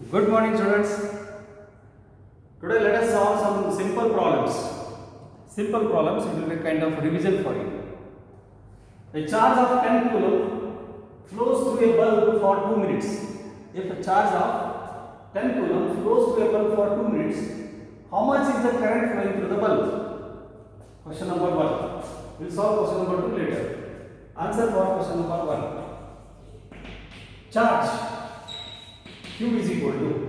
Good morning, students. Today let us solve some simple problems. Simple problems, it will be kind of revision for you. A charge of 10 coulomb flows through a bulb for 2 minutes. If a charge of 10 coulomb flows through a bulb for 2 minutes, how much is the current flowing through the bulb? Question number 1. We will solve question number 2 later. Answer for question number 1. Charge Q is equal to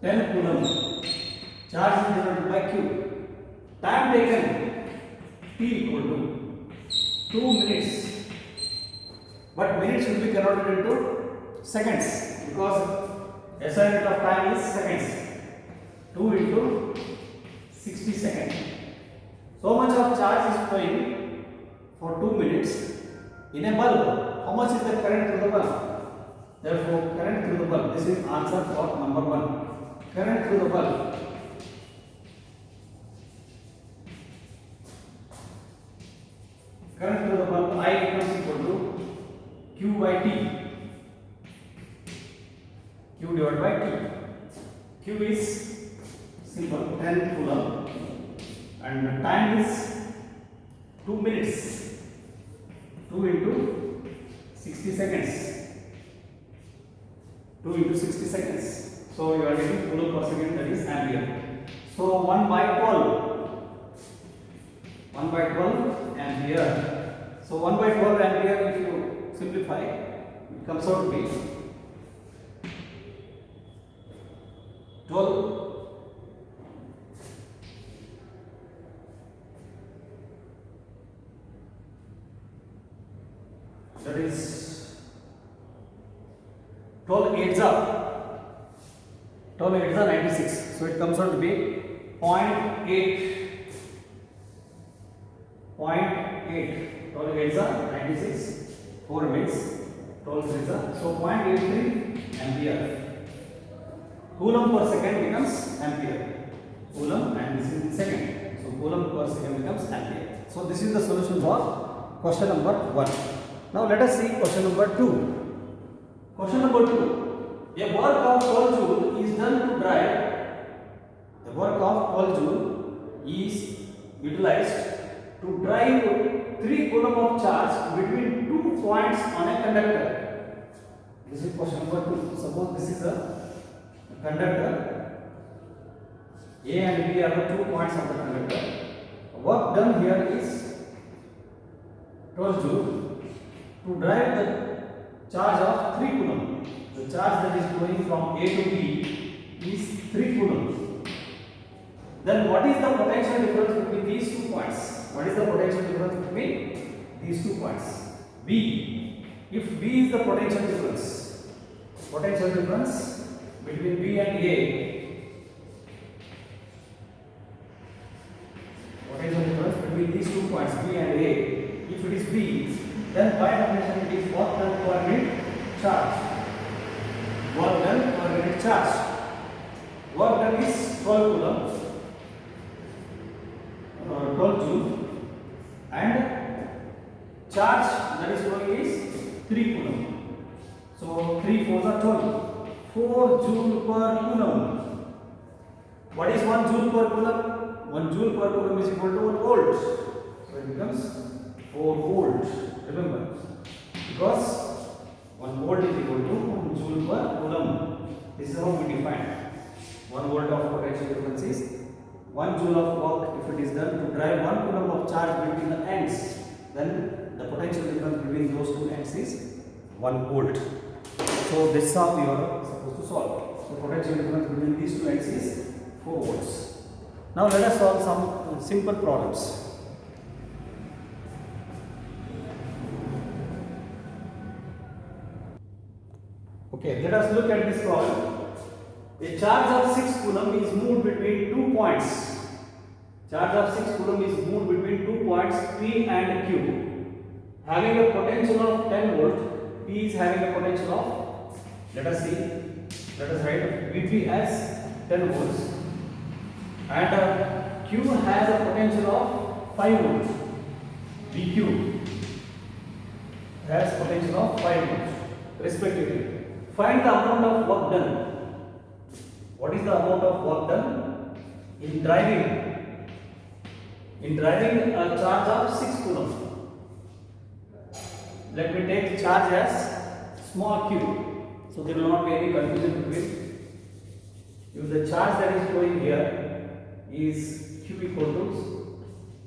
10 coulomb. Charge is divided by Q. Time taken T equal to 2 minutes. But minutes will be converted into seconds because SI unit of time is seconds. 2 into 60 seconds. So much of charge is flowing for 2 minutes in a bulb. How much is the current through the bulb? Therefore, current through the bulb. This is answer for number 1. Current through the bulb. Current through the bulb I becomes equal to Q by T. Q divided by T. Q is simple 10 coulomb and the time is 2 minutes. 2 into 60 seconds. 2 into 60 seconds. So you are getting coulomb per second, that is ampere. So 1 by 12. 1 by 12 ampere. So 1 by 12 ampere, if you simplify, it comes out to be 12. That is 12 8s are 96. So it comes out to be 0.8. 0.8. 12 8s are 96. 4 minutes. 12 3s are. So 0.83 ampere. Coulomb per second becomes ampere. Coulomb and this is in second. So coulomb per second becomes ampere. So this is the solution for question number 1. Now let us see question number 2. Question number 2. A work of 12 joule is done to drive. The work of 12 joule is utilized to drive 3 coulomb of charge between 2 points on a conductor. This is question number 2. Suppose this is a conductor. A and B are the 2 points of the conductor. Work done here is 12 joule to drive the charge of 3 coulomb. The charge that is going from A to B is 3 coulomb. Then what is the potential difference between these 2 points? What is the potential difference between these 2 points? B. If B is the potential difference between B and A, potential difference between these 2 points B and A, if it is B, then by definition it is work done per unit charge. Work done per unit charge. Work done is 12 coulomb, 12 joule, and charge that is flowing is 3 coulomb. So 3 4s are 12. 4 joule per coulomb. What is 1 joule per coulomb? 1 joule per coulomb is equal to 1 volt. So it becomes 4 volts. Remember, because 1 volt is equal to 1 joule per coulomb. This is how we define. 1 volt of potential difference is 1 joule of work if it is done to drive 1 coulomb of charge between the ends. Then the potential difference between those 2 ends is 1 volt. So this is how we are supposed to solve. The potential difference between these 2 ends is 4 volts. Now let us solve some simple problems. Okay, let us look at this problem. A charge of 6 coulomb is moved between 2 points. Charge of 6 coulomb is moved between 2 points P and Q, having a potential of 10 volt. P is having a potential of, let us write VP as 10 volts, and Q has a potential of 5 volts. VQ has potential of 5 volts respectively. Find the amount of work done What is the amount of work done in driving? In driving, a charge of 6 coulomb. Let me take charge as small q, so there will not be any confusion between. If the charge that is flowing here is q equal to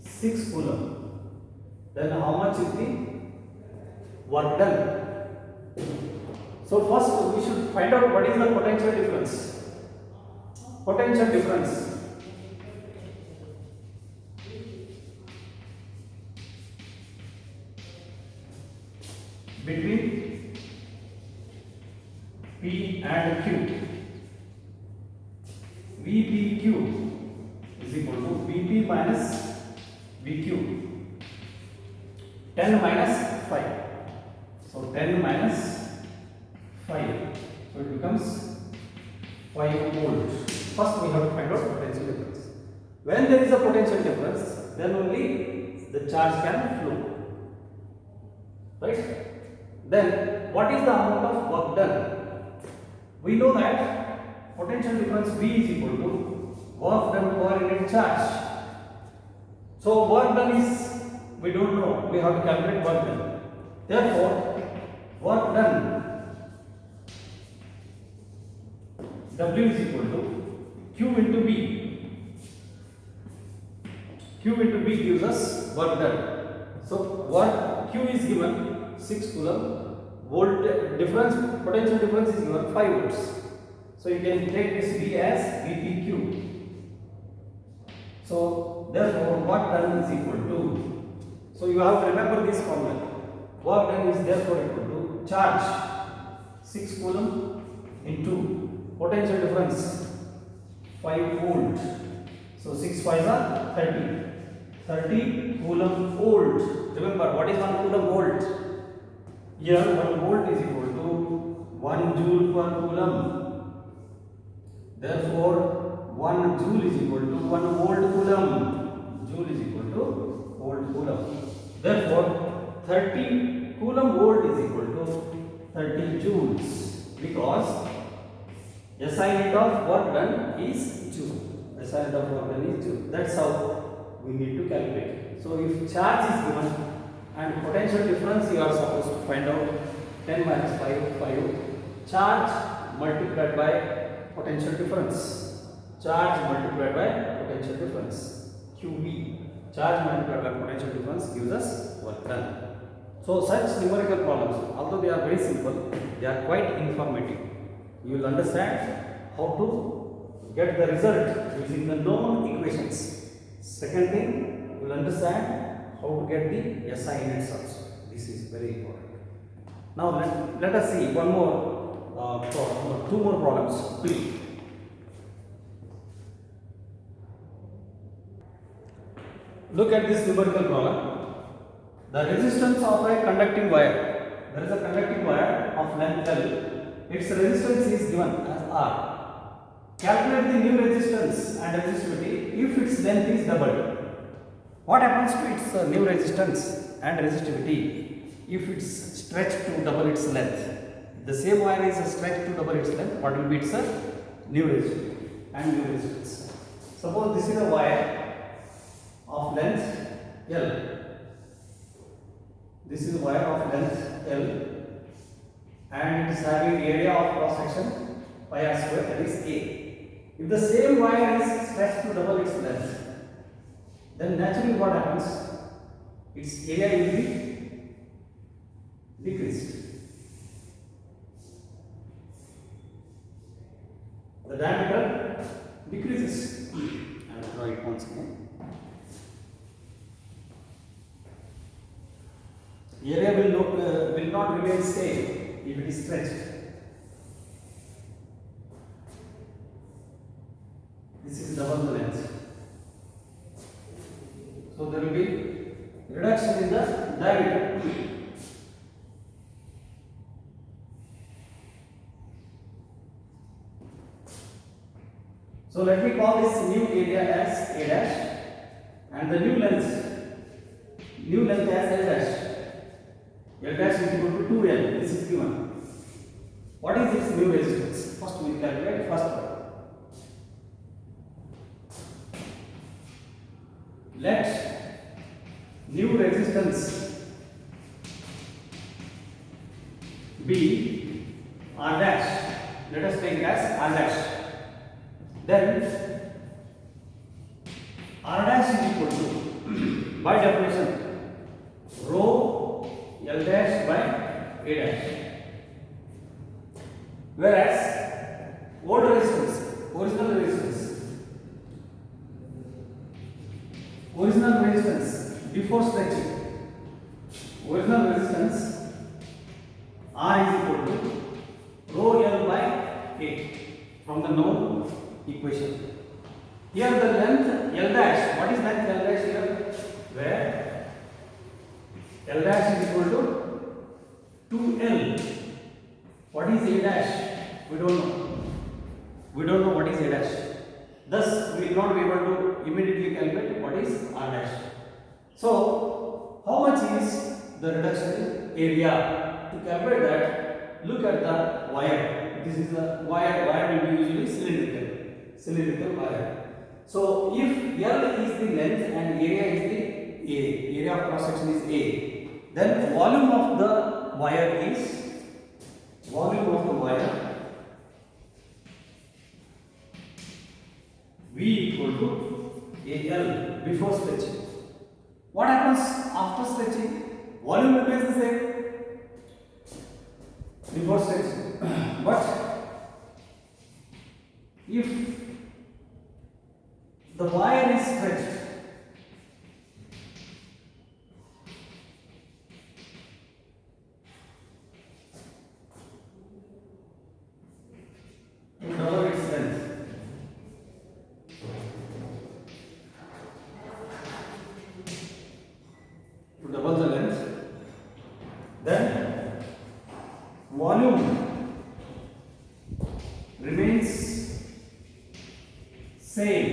6 coulomb, then how much is the work done? So first we should find out what is the potential difference. Potential difference between P and Q. VPQ is equal to VP minus VQ. 10 minus 5. So 10 minus 5. So it becomes 5 volts. First we have to find out potential difference. When there is a potential difference, then only the charge can flow. Right? Then what is the amount of work done? We know that potential difference V is equal to work done per unit charge. So work done is, we don't know, we have to calculate work done. Therefore, work done W is equal to Q into B. Q into B gives us work done. So work Q is given 6 coulomb, volt difference, potential difference is given 5 volts. So you can take this V as VPQ. So therefore work done is equal to, so you have to remember this formula. Work done is therefore equal to charge 6 coulomb into potential difference 5 volt. So 6 5s are 30. 30 coulomb volt. Remember what is 1 coulomb volt? Here 1 volt is equal to 1 joule per coulomb. Therefore 1 joule is equal to 1 volt coulomb. Joule is equal to volt coulomb. Therefore 30 coulomb volt is equal to 30 joules, because SI unit of work done is joule. SI unit of work done is joule. That's how we need to calculate. So if charge is given and potential difference you are supposed to find out, 10 minus 5, 5. Charge multiplied by potential difference. Charge multiplied by potential difference. QB. Charge multiplied by potential difference gives us work done. So such numerical problems, although they are very simple, they are quite informative. You will understand how to get the result using the known equations. Second thing, you will understand how to get the SI units also. This is very important. Now let us see one more, two more problems. Look at this numerical problem. The resistance of a conducting wire. There is a conducting wire of length L. Its resistance is given as R. Calculate the new resistance and resistivity if its length is doubled. What happens to its new resistance and resistivity if it's stretched to double its length? If the same wire is stretched to double its length, what will be its new resistance and new resistance? Suppose this is a wire of length L. This is a wire of length L and it is having area of cross section pi r square, that is A. If the same wire is stretched to double its length, then naturally what happens? Its area will be decreased. The diameter decreases. I will draw it once again. Area will not remain same if it is stretched. This is double the length. So there will be reduction in the diameter. So let me call this new area as A dash and the new length as L dash. L dash is equal to 2L. This is given. What is its new resistance? First we calculate first one. R dash. Let us take it as R dash. Then R dash is equal to, by definition, rho L dash by A dash. Whereas old resistance, original resistance before stretching, original resistance R is equal to rho L by A from the known equation. Here the length L dash, what is length L dash here? Where L dash is equal to 2L. What is A dash? We don't know. We don't know what is A dash. Thus, we will not be able to immediately calculate what is R dash. So, how much is the reduction in area? To calculate that, look at the wire. This is the wire. Wire will be usually cylindrical wire. So, if L is the length and area is the A, area of cross section is A, then volume of the wire is V equal to AL before stretching. What happens after stretching? Volume remains the same before stretching. But if the wire is stretched, to double its length, then volume remains same.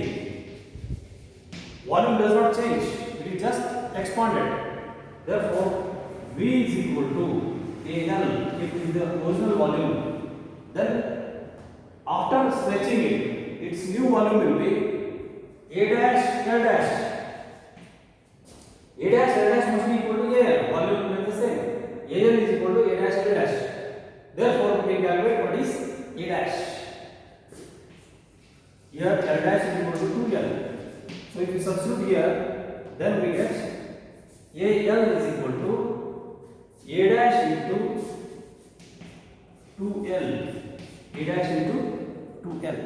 Volume does not change, it is just expanded. Therefore, V is equal to AL if it is the original volume. Then after stretching it, its new volume will be A dash L dash. A dash L dash must be equal to AL. Volume remains the same. AL is equal to A dash L dash. Therefore, we can calculate what is A dash. Here L dash is equal to 2L. So if you substitute here, then we get AL is equal to A dash into 2L. A dash into 2L.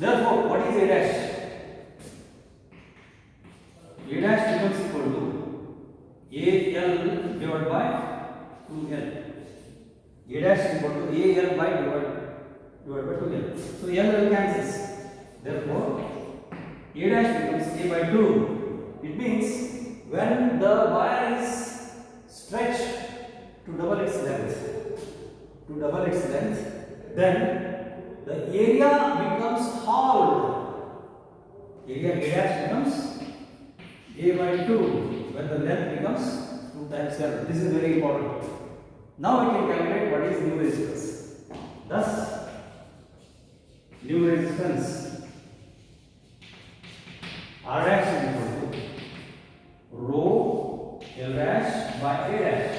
Therefore, what is A dash? A dash becomes equal to AL divided by 2L. A dash is equal to AL by divided by 2L. So L cancels. Therefore, A dash becomes A by 2. It means when the wire is stretched to double its length, then the area becomes halved. Area A dash becomes A by 2 when the length becomes 2 times L. This is very important. Now we can calculate what is new resistance. Thus, new resistance R dash is equal to rho L dash by A dash.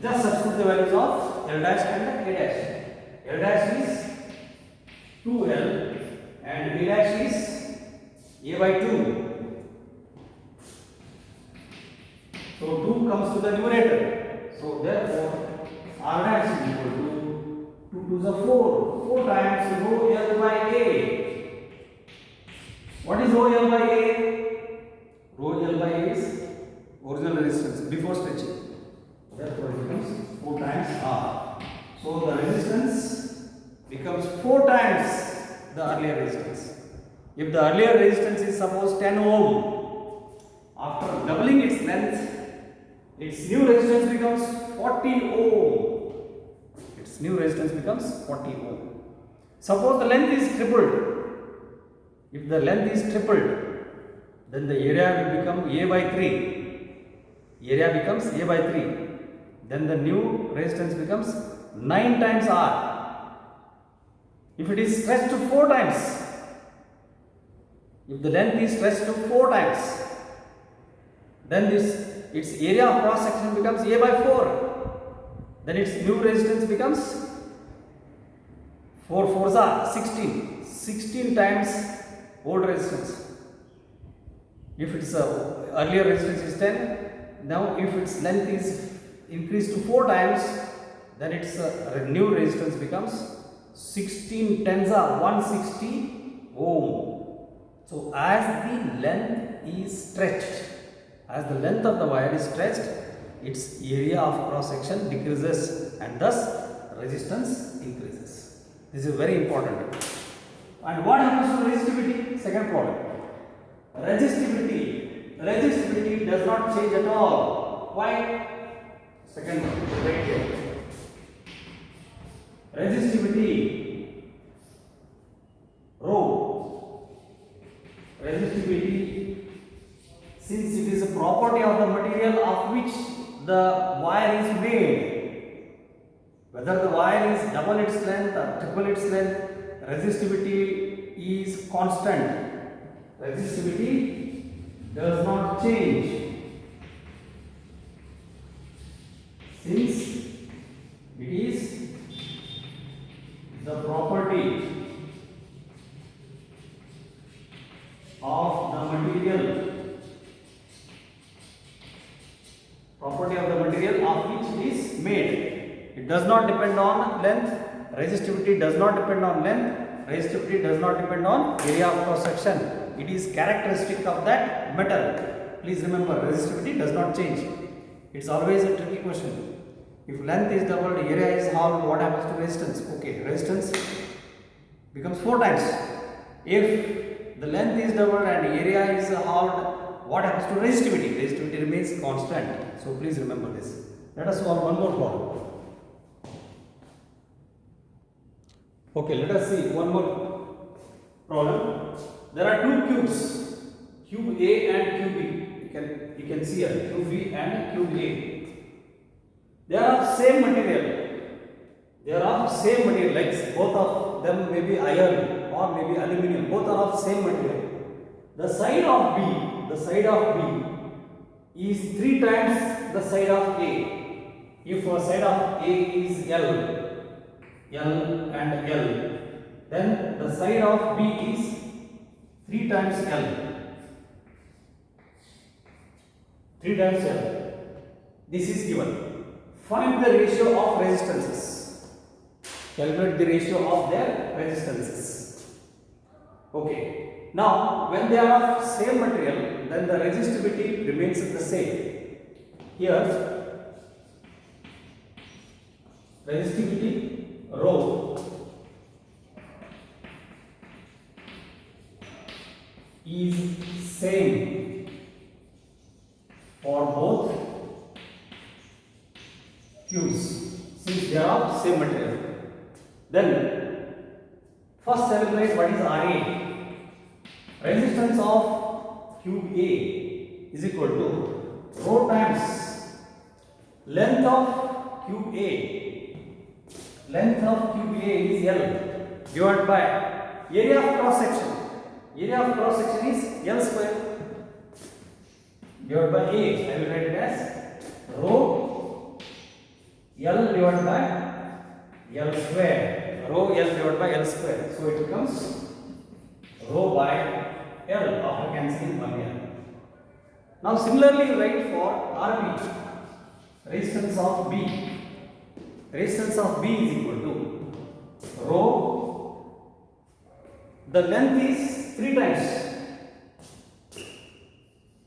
Just substitute the values of L dash and A dash. L dash is 2L and A dash is A by 2. So 2 comes to the numerator. So therefore, R dash is equal to 2 to the 4. 4 times rho L by A. What is rho L by A? Rho L by A is original resistance before stretching. Therefore, it becomes 4 times R. So the resistance becomes 4 times the earlier resistance. If the earlier resistance is suppose 10 ohm, after doubling its length, its new resistance becomes 40 ohm. Its new resistance becomes 40 ohm. Suppose the length is tripled. If the length is tripled, then the area will become A by 3. Area becomes A by 3. Then the new resistance becomes 9 times R. If it is stretched to 4 times, if the length is stretched to 4 times, then this its area of cross section becomes A by 4. Then its new resistance becomes 4 4s are 16. 16 times old resistance. If its earlier resistance is 10, now if its length is increased to 4 times, then its new resistance becomes 16 tens are 160 ohm. So as the length is stretched, as the length of the wire is stretched, its area of cross section decreases and thus resistance increases. This is very important. And what happens to resistivity? Second problem. Resistivity does not change at all. Why? Second one, right here. Resistivity, rho. Resistivity, since it is a property of the material of which the wire is made, whether the wire is double its length or triple its length, resistivity is constant. Resistivity does not change, since it is the property of the material, of which it is made. It does not depend on length. Resistivity does not depend on length. Resistivity does not depend on area of cross section. It is characteristic of that metal. Please remember, resistivity does not change. It's always a tricky question. If length is doubled, area is halved, what happens to resistance? Okay, resistance becomes 4 times. If the length is doubled and area is halved, what happens to resistivity? Resistivity remains constant. So please remember this. Let us solve one more problem. Okay, let us see one more problem. There are two cubes, cube A and cube B. You can see here, cube B and cube A. They are of same material. Like both of them may be iron or maybe aluminium. Both are of same material. The side of B is 3 times the side of A. If the side of A is L and L, then the side of B is 3 times L. 3 times L. This is given. Find the ratio of resistances. Calculate the ratio of their resistances. Okay. Now, when they are of same material, then the resistivity remains the same. Here, resistivity rho is same for both cubes, since they are of same material. Then, first calculate what is RA. Resistance of cube A is equal to rho times length of cube A. Length of cube A is L divided by area of cross section. Area of cross section is L square divided by A. I will write it as rho L divided by L square. Rho L divided by L square. So it becomes rho by L after cancelling 1 here. Now similarly write for RB. Resistance of B. Resistance of B is equal to rho. The length is 3 times.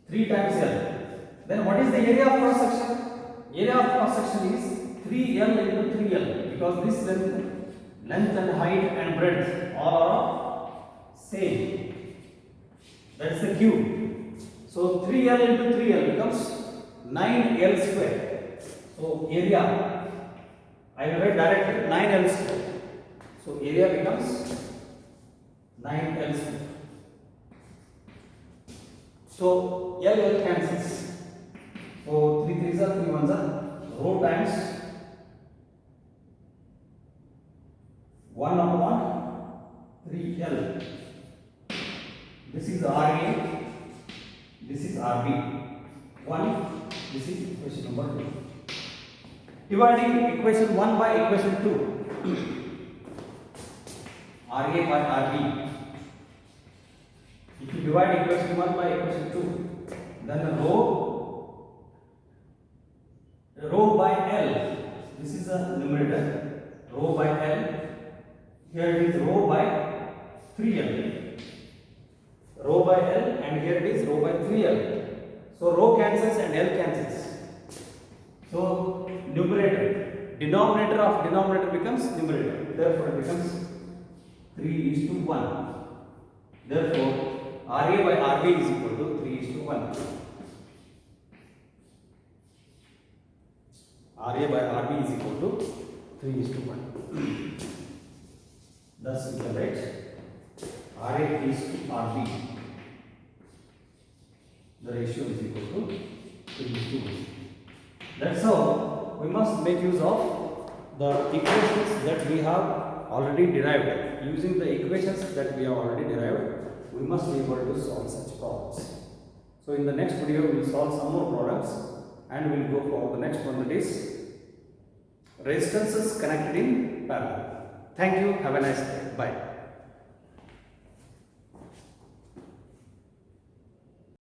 3 times L. Then what is the area of cross section? Area of cross section is 3L into 3L, because this length and height and breadth all are same. That is the cube. So 3L into 3L becomes 9L square. So area, I will write directly 9L square. So area becomes 9L square. So L cancels. So 3 3s are 3 1s are rho times 1 upon 3L. This is RA, this is RB. 1, This is equation number 2. Dividing equation 1 by equation 2. RA by RB. If you divide equation 1 by equation 2, then rho by L. This is a numerator. Rho by L. Here it is rho by 3L. Rho by L, and here it is rho by 3L. So rho cancels and L cancels. So denominator of denominator becomes numerator. Therefore it becomes 3:1. Therefore RA by RB is equal to 3:1. RA by RB is equal to 3:1. Thus we can write RA is to RB. The ratio is equal to 3:1. That's how we must make use of the equations that we have already derived. Using the equations that we have already derived, we must be able to solve such problems. So in the next video, we will solve some more problems and we will go for the next one, that is resistances connected in parallel. Thank you. Have a nice day. Bye.